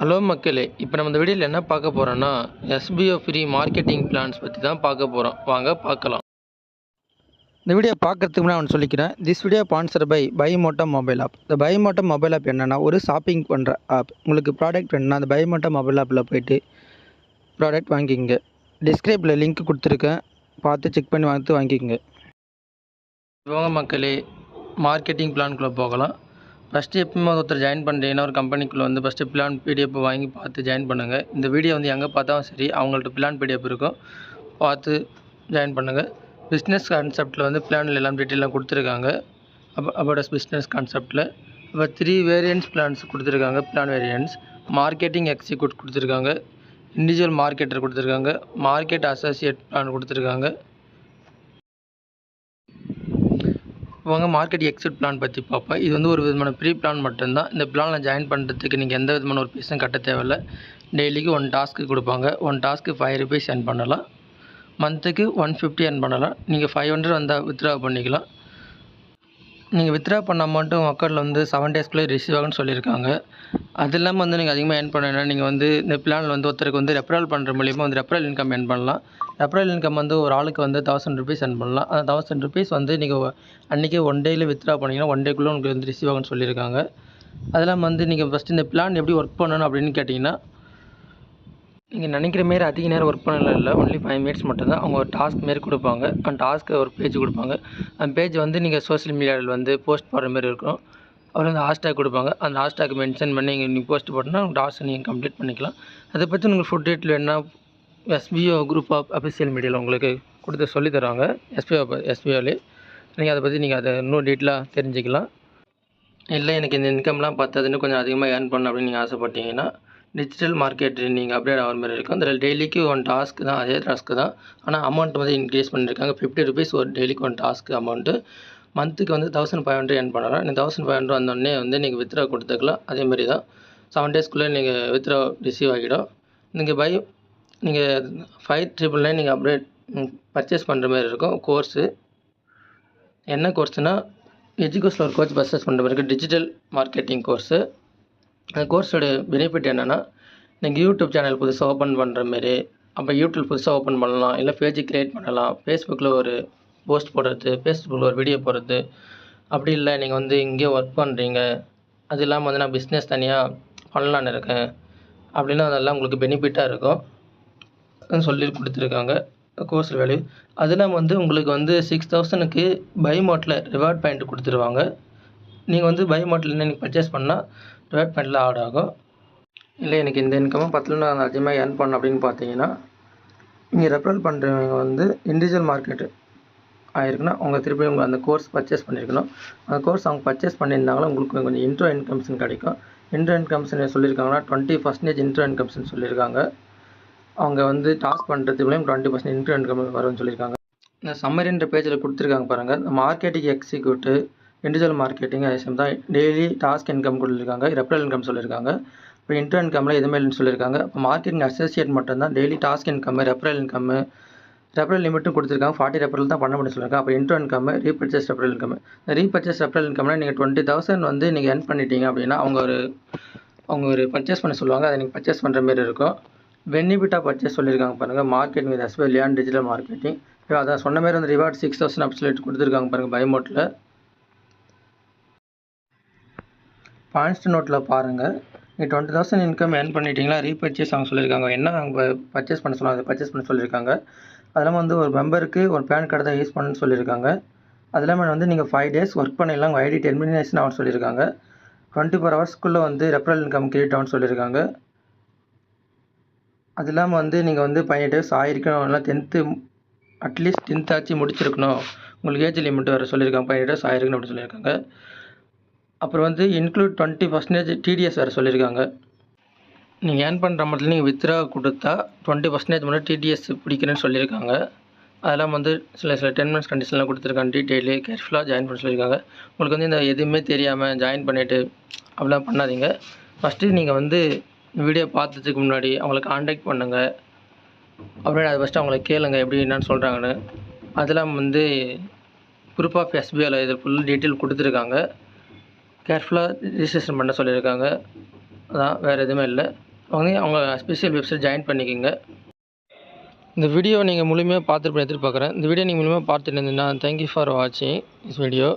Hello மக்களே, இப்போ நம்ம இந்த வீடியோவில் என்ன பார்க்க போகிறோன்னா எஸ்பிஓ ஃப்ரீ மார்க்கெட்டிங் பிளான்ஸ் பற்றி தான் பார்க்க போகிறோம். வாங்க பார்க்கலாம். இந்த வீடியோ பார்க்குறதுக்கு முன்னாடி நான் சொல்லிக்கிறேன், this video sponsor by moto mobile app. இந்த பை மோட்டோ மொபைல் ஆப் என்னென்னா ஒரு ஷாப்பிங் பண்ணுற ஆப். உங்களுக்கு ப்ராடக்ட் வேணுன்னா அந்த பை மோட்டோ மொபைல் ஆப்பில் போய்ட்டு ப்ராடக்ட் வாங்கிக்கங்க. டிஸ்கிரிப்ஷனில் லிங்க் கொடுத்துருக்கேன், பார்த்து செக் பண்ணி வாங்கிக்கோங்க. வாங்க மக்களே, மார்க்கெட்டிங் பிளான்குள்ளே போகலாம். ஃபஸ்ட்டு எப்பவுமே ஒருத்தர் ஜாயின் பண்ணுறீங்கன்னா ஒரு கம்பெனிக்குள்ளே வந்து ஃபஸ்ட்டு பிளான் பிடிஎஃப் வாங்கி பார்த்து ஜாயின் பண்ணுங்கள். இந்த வீடியோ வந்து எங்கே பார்த்தாலும் சரி அவங்கள்ட்ட பிளான் பிடிஎஃப் இருக்கும், பார்த்து ஜாயின் பண்ணுங்கள். பிஸ்னஸ் கான்செப்டில் வந்து பிளானில் எல்லாம் டீட்டெயிலாக கொடுத்துருக்காங்க. அபவுட் பிஸ்னஸ் கான்செப்டில் இப்போ 3 வேரியன்ட்ஸ் பிளான்ஸ் கொடுத்துருக்காங்க. பிளான் வேரியன்ட்ஸ் மார்க்கெட்டிங் எக்ஸிக்யூட் கொடுத்துருக்காங்க, இண்டிவிஜுவல் மார்க்கெட்டர் கொடுத்துருக்காங்க, மார்க்கெட் அசோசியேட் பிளான் கொடுத்துருக்காங்க. வாங்க மார்க்கெட் எக்ஸிட் பிளான் பற்றி பார்ப்போம். இது வந்து ஒரு விதமான ப்ரீ பிளான் மட்டும்தான். இந்த பிளானில் ஜாயின் பண்ணுறதுக்கு நீங்கள் எந்த விதமான ஒரு பீஸும் கட்ட தேவையில்லை. டெய்லிக்கு 1 டாஸ்க்கு கொடுப்பாங்க. 1 டாஸ்க்கு 5 rupees earn பண்ணலாம். மந்த்துக்கு 150 earn பண்ணலாம். நீங்கள் 500 வந்தால் வித்ட்ரா பண்ணிக்கலாம். நீங்கள் வித்ட்ரா பண்ண அமௌண்ட்டு உங்கள் அக்கௌண்ட்டில் வந்து 7 daysக்குள்ளே ரிசீவ் ஆகும்னு சொல்லியிருக்காங்க. அது இல்லாமல் வந்து நீங்கள் அதிகமாக earn பண்ணணும்னா நீங்கள் வந்து இந்த பிளானில் வந்து ஒருத்தருக்கு வந்து ரெஃபரல் பண்ணுற மூலியமாக வந்து ரெஃபரல் இன்கம் earn பண்ணலாம். ரெஃபரல் இன்கம் வந்து ஒரு ஆளுக்கு வந்து 1000 rupees earn பண்ணலாம். அந்த 1000 rupees வந்து நீங்கள் அன்றைக்கி 1 டேயில் வித்ட்ரா பண்ணிங்கன்னா 1 டேக்குள்ளே உங்களுக்கு வந்து ரிசீவ் ஆகும்னு சொல்லியிருக்காங்க. அது இல்லாமல் வந்து நீங்கள் ஃபஸ்ட்டு இந்த பிளான் எப்படி ஒர்க் பண்ணணும் அப்படின்னு கேட்டிங்கன்னா, நீங்கள் நினைக்கிற மாரி அதிக நேரம் ஒர்க் பண்ணலாம் இல்லை, ஒன்லி 5 minutes மட்டும்தான். அவங்க ஒரு டாஸ்க் மாரி கொடுப்பாங்க. அந்த டாஸ்க்கு ஒரு பேஜ் கொடுப்பாங்க. அந்த பேஜ் வந்து நீங்கள் சோஷியல் மீடியாவில் வந்து போஸ்ட் போடுற மாதிரி இருக்கும். அப்புறம் வந்து ஹேஷ்டேக் கொடுப்பாங்க. அந்த ஹேஷ்டேக் மென்ஷன் பண்ணி நீங்கள் போஸ்ட் போட்டோன்னா டாஸ்க் நீங்கள் கம்ப்ளீட் பண்ணிக்கலாம். அதை பற்றி உங்களுக்கு ஃபுல் டீட்டெயில் வேணுன்னா எஸ்பிஓ குரூப் ஆஃப் அஃபிஷியல் மீடியாவில் உங்களுக்கு கொடுத்து சொல்லி தருவாங்க. எஸ்பிஓலே நீங்கள் அதை பற்றி நீங்கள் அதை இன்னும் டீட்டெயிலாக தெரிஞ்சுக்கலாம். இல்லை எனக்கு இந்த இன்கம்லாம் பத்தாதுன்னு கொஞ்சம் அதிகமாக ஏர்ன் பண்ணணும் அப்படின்னு நீங்கள் ஆசைப்பட்டீங்கன்னா டிஜிட்டல் மார்க்கெட் நீங்கள் அப்டேட் ஆகிற மாதிரி இருக்கும். அதில் டெய்லிக்கு 1 டாஸ்க்கு தான், அதே டாஸ்க்கு தான். ஆனால் அமௌண்ட் வந்து இன்க்ரீஸ் பண்ணியிருக்காங்க. 50 rupees ஒரு டெய்லிக்கு 1 டாஸ்க்கு அமௌண்ட்டு. மந்த்துக்கு வந்து 1500 earn பண்ணலாம். நீங்கள் 1500 வந்தோடனே வந்து நீங்கள் வித்ட்ரா கொடுத்துக்கலாம். அதேமாதிரி தான் 7 daysக்குள்ளே நீங்கள் வித்ட்ரா ரிசீவ் ஆகிடும். நீங்கள் 5999 நீங்கள் அப்டேட் பர்ச்சேஸ் பண்ணுற மாதிரி இருக்கும். கோர்ஸு என்ன கோர்ஸ்னால் எஜுகேஷனில் ஒரு கோர்ஸ் பர்ச்சேஸ் பண்ணுற மாதிரி இருக்குது. Digital marketing course. அந்த கோர்ஸோட பெனிஃபிட் என்னென்னா, நீங்கள் யூடியூப் சேனல் புதுசாக ஓப்பன் பண்ணுற மாரி, அப்போ யூடியூப் புதுசாக ஓப்பன் பண்ணலாம், இல்லை பேஜ் க்ரியேட் பண்ணலாம், ஃபேஸ்புக்கில் ஒரு போஸ்ட் போடுறது, ஃபேஸ்புக்கில் ஒரு வீடியோ போடுறது. அப்படி இல்லை நீங்கள் வந்து இங்கேயே ஒர்க் பண்ணுறீங்க, அது இல்லாமல் வந்து நான் பிஸ்னஸ் தனியாக பண்ணலான்னு இருக்கேன் அப்படின்னா அதெல்லாம் உங்களுக்கு பெனிஃபிட்டாக இருக்கும் சொல்லி கொடுத்துருக்காங்க கோர்ஸ் வேல்யூ. அது இல்லாமல் வந்து உங்களுக்கு வந்து 6000க்கு பை மோட்டில் ரிவார்ட் பாயிண்ட் கொடுத்துருவாங்க. நீங்கள் வந்து பை மோட்டில் நீங்கள் பர்ச்சேஸ் பண்ணால் ரிவார்ட் பாயிண்டில் ஆட் ஆகும். இல்லை எனக்கு இந்த இன்கமும் பத்தில் நான் அதிகமாக ஏர்ன் பண்ணணும் அப்படின்னு பார்த்தீங்கன்னா, நீங்கள் ரெஃபரல் பண்ணுறவங்க வந்து இண்டிவிஜுவல் மார்க்கெட்டு ஆகிருக்குன்னா அவங்க திருப்பி உங்கள் அந்த கோர்ஸ் பர்ச்சேஸ் பண்ணியிருக்கணும். அந்த கோர்ஸ் அவங்க பர்ச்சேஸ் பண்ணியிருந்தாங்கன்னா உங்களுக்கு கொஞ்சம் இன்ட்ரோ இன்கம்ஸ்ன்னு கிடைக்கும். இன்ட்ரோ இன்கம்ஸ்ன்னு சொல்லியிருக்காங்கன்னா 20% இன்ட்ரோ இன்கம்ஸ்ன்னு சொல்லியிருக்காங்க. அவங்க வந்து டாஸ்க் பண்ணுறதுக்குள்ளேயும் 20% இன்ட்ரோ இன்கம் வரும்னு சொல்லியிருக்காங்க. இந்த சம்மரின்ற பேஜில் கொடுத்துருக்காங்க பாருங்கள். மார்க்கெட்டிங் எக்ஸிக்யூட்டிவ், இண்டிவிஜுவல் மார்க்கெட்டிங் அதே சேம் தான். டெய்லி டாஸ்க் இன்கம் கொடுத்துருக்காங்க, ரெஃபரல் இன்கம் சொல்லியிருக்காங்க. இப்போ இன்ட்ரோ இன்கமில் எதுவுமே இல்லைன்னு சொல்லியிருக்காங்க. இப்போ மார்க்கெட்டிங் அசோசியேட் மட்டும்தான் daily task income, referral income, referral லிமிட்டும் கொடுத்துருக்காங்க. 40 ரெஃபரல் தான் பண்ண முடியும் சொல்லியிருக்காங்க. அப்போ intro income, repurchase referral income. Repurchase referral இன்கம்னா நீங்கள் 20,000 வந்து நீங்கள் earn பண்ணிட்டீங்க அப்படின்னா அவங்க ஒரு பர்ச்சேஸ் பண்ண சொல்லுவாங்க. அதை நீங்கள் பர்ச்சேஸ் பண்ணுற மாதிரி இருக்கும். பெனிஃபிட்டாக பர்ச்சேஸ் சொல்லியிருக்காங்க பாருங்கள். Marketing with SPO Lion digital marketing. அதான் சொன்ன மாதிரி வந்து ரிவார்ட் 6000 அப்படி சொல்லிட்டு கொடுத்துருக்காங்க பாருங்கள் பை மோட்டில். பாயிண்ட்ஸ் நோட்டில் பாருங்கள். நீங்கள் 20,000 இன்கம் earn பண்ணிட்டீங்களா, ரீபர்ச்சேஸ் அவங்க சொல்லியிருக்காங்க. என்ன அவங்க பர்ச்சேஸ் பண்ண சொல்லுவாங்க, அதை பர்ச்சேஸ் பண்ண சொல்லியிருக்காங்க. அது இல்லாமல் வந்து ஒரு மெம்பருக்கு ஒரு பேன் கார்டு தான் யூஸ் பண்ணணும்னு சொல்லியிருக்காங்க. அது இல்லாமல் வந்து நீங்கள் 5 days ஒர்க் பண்ணிடலாம், உங்கள் ஐடி டெர்மினேஷன் ஆகும்னு சொல்லியிருக்காங்க. 24 ஹவர்ஸ்க்குள்ளே வந்து ரெஃபரல் இன்கம் கிரியேட் ஆகும்னு சொல்லியிருக்காங்க. அது இல்லாமல் வந்து நீங்கள் வந்து 18 days ஆகிருக்கணும், இல்லை 10th அட்லீஸ்ட் 10th ஆச்சு முடிச்சிருக்கணும், உங்களுக்கு ஏஜ் லிமிட் வர சொல்லியிருக்காங்க. 18 days ஆகிருக்கணும் அப்படின்னு சொல்லியிருக்காங்க. அப்புறம் வந்து இன்க்ளூட் 20% டிடிஎஸ் வேறு சொல்லியிருக்காங்க. நீங்கள் ஏர்ன் பண்ணுற மட்டும் நீங்கள் வித்ட்ரா கொடுத்தா 20% மட்டும் டிடிஎஸ் பிடிக்கணும்னு சொல்லியிருக்காங்க. அதெல்லாம் வந்து சில 10 minutes கண்டிஷன்லாம் கொடுத்துருக்காங்க. டீட்டெயிலு கேர்ஃபுல்லாக ஜாயின் பண்ண சொல்லியிருக்காங்க. உங்களுக்கு வந்து இந்த எதுவுமே தெரியாமல் ஜாயின் பண்ணிவிட்டு அப்படிலாம் பண்ணாதீங்க. ஃபஸ்ட்டு நீங்கள் வந்து வீடியோ பார்த்ததுக்கு முன்னாடி அவங்கள காண்டாக்ட் பண்ணுங்கள். அப்புறம் அதை ஃபஸ்ட்டு அவங்கள கேளுங்க எப்படி என்னன்னு சொல்கிறாங்கன்னு. அதெல்லாம் வந்து குரூப் ஆஃப் எஸ்பிஓவில் இது ஃபுல் டீட்டெயில் கொடுத்துருக்காங்க. கேர்ஃபுல்லாக ரிஜிஸ்ட்ரேஷன் பண்ண சொல்லியிருக்காங்க. அதான் வேறு எதுவுமே இல்லை. வந்து அவங்க ஸ்பெஷல் வெப்சைட் ஜாயின் பண்ணிக்கோங்க. இந்த வீடியோ நீங்கள் முழுமையாக பார்த்துருப்பேன் எதிர்பார்க்குறேன். இந்த வீடியோ நீங்கள் முழுமையாக பார்த்துட்டு இருந்தீங்கன்னா தேங்க்யூ ஃபார் வாட்சிங் திஸ் வீடியோ.